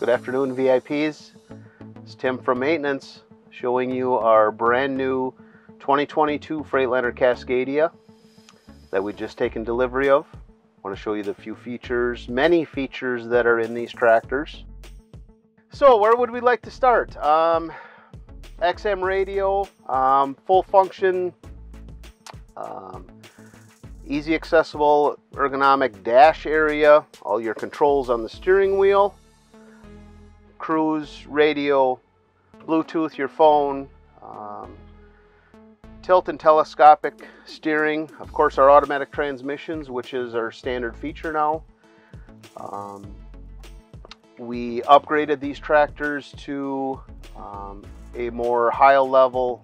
Good afternoon, VIPs. It's Tim from Maintenance showing you our brand new 2022 Freightliner Cascadia that we just taken delivery of. I want to show you the few features, many features that are in these tractors. So where would we like to start? XM radio, full function, easy accessible ergonomic dash area, all your controls on the steering wheel, cruise, radio, Bluetooth, your phone, tilt and telescopic steering, of course our automatic transmissions, which is our standard feature now. We upgraded these tractors to a more high level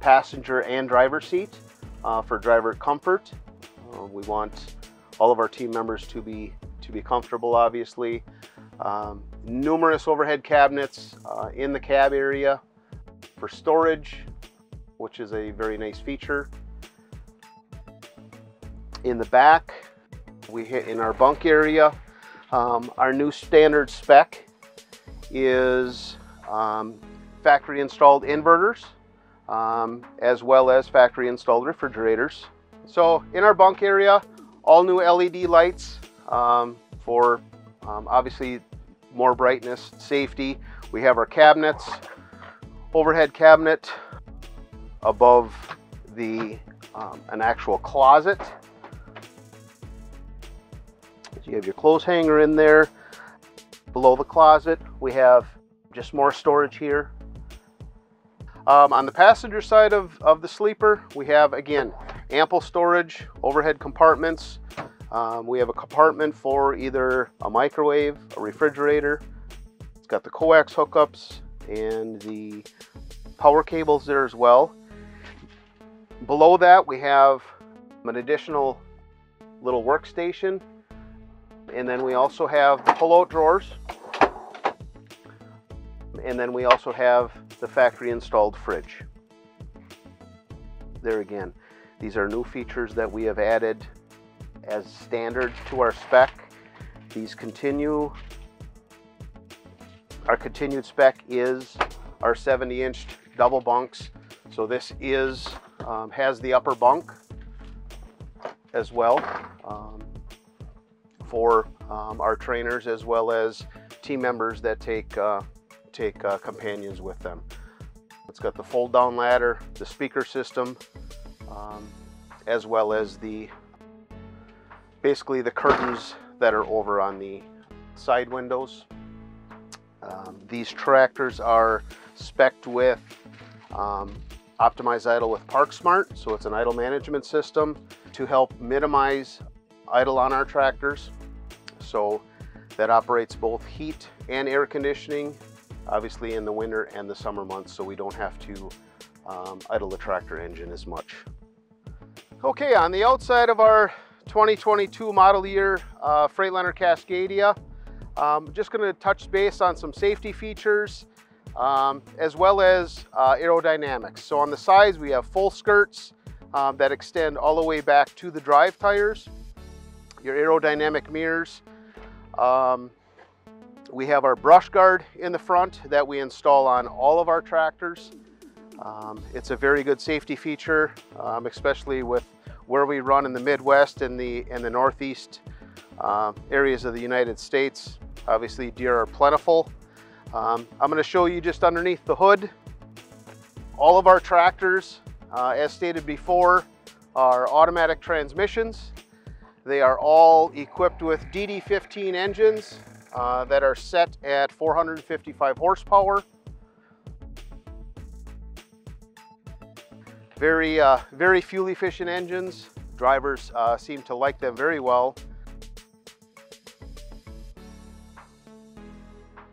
passenger and driver seat for driver comfort. We want all of our team members to be comfortable, obviously. Numerous overhead cabinets in the cab area for storage, which is a very nice feature. In the back, we hit in our bunk area. Our new standard spec is factory installed inverters, as well as factory installed refrigerators. So in our bunk area, all new LED lights for obviously more brightness, safety. We have our cabinets, overhead cabinet above the an actual closet. You have your clothes hanger in there. Below the closet, we have just more storage here. On the passenger side of the sleeper, we have, again, ample storage, overhead compartments. We have a compartment for either a microwave, a refrigerator. It's got the coax hookups and the power cables there as well. Below that, we have an additional little workstation. And then we also have the pull-out drawers. And then we also have the factory installed fridge. There again, these are new features that we have added as standard to our spec. These continue. Our continued spec is our 70-inch double bunks. So this is has the upper bunk as well for our trainers, as well as team members that take companions with them. It's got the fold down ladder, the speaker system, as well as basically the curtains that are over on the side windows. These tractors are spec'd with Optimize Idle with Park Smart, so it's an idle management system to help minimize idle on our tractors. So that operates both heat and air conditioning, obviously in the winter and the summer months, so we don't have to idle the tractor engine as much. Okay, on the outside of our 2022 model year Freightliner Cascadia, just going to touch base on some safety features as well as aerodynamics. So on the sides we have full skirts that extend all the way back to the drive tires. Your aerodynamic mirrors. We have our brush guard in the front that we install on all of our tractors. It's a very good safety feature, especially with where we run in the Midwest and the Northeast areas of the United States. Obviously, deer are plentiful. I'm going to show you just underneath the hood. All of our tractors, as stated before, are automatic transmissions. They are all equipped with DD15 engines that are set at 455 horsepower. Very fuel efficient engines. Drivers seem to like them very well.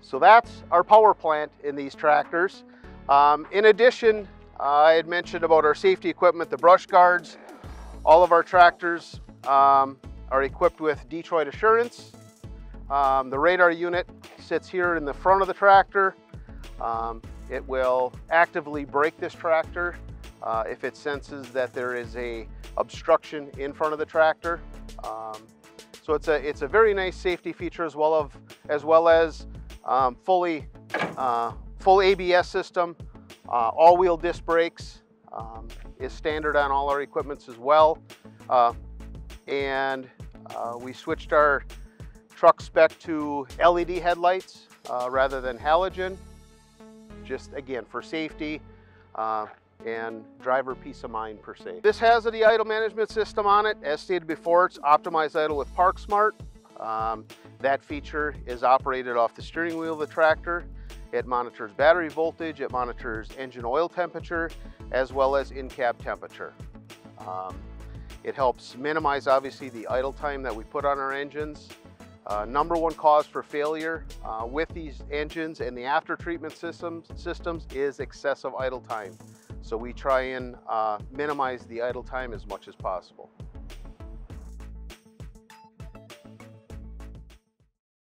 So that's our power plant in these tractors. In addition, I had mentioned about our safety equipment, the brush guards. All of our tractors are equipped with Detroit Assurance. The radar unit sits here in the front of the tractor. It will actively brake this tractor if it senses that there is a obstruction in front of the tractor. So it's a very nice safety feature, as well as Full ABS system, all-wheel disc brakes is standard on all our equipments as well. We switched our truck spec to LED headlights rather than halogen, just again for safety and driver peace of mind per se. This has the idle management system on it. As stated before, it's optimized idle with ParkSmart. That feature is operated off the steering wheel of the tractor. It monitors battery voltage, it monitors engine oil temperature, as well as in-cab temperature. It helps minimize, obviously, the idle time that we put on our engines. Number one cause for failure with these engines and the after treatment systems is excessive idle time. So we try and minimize the idle time as much as possible.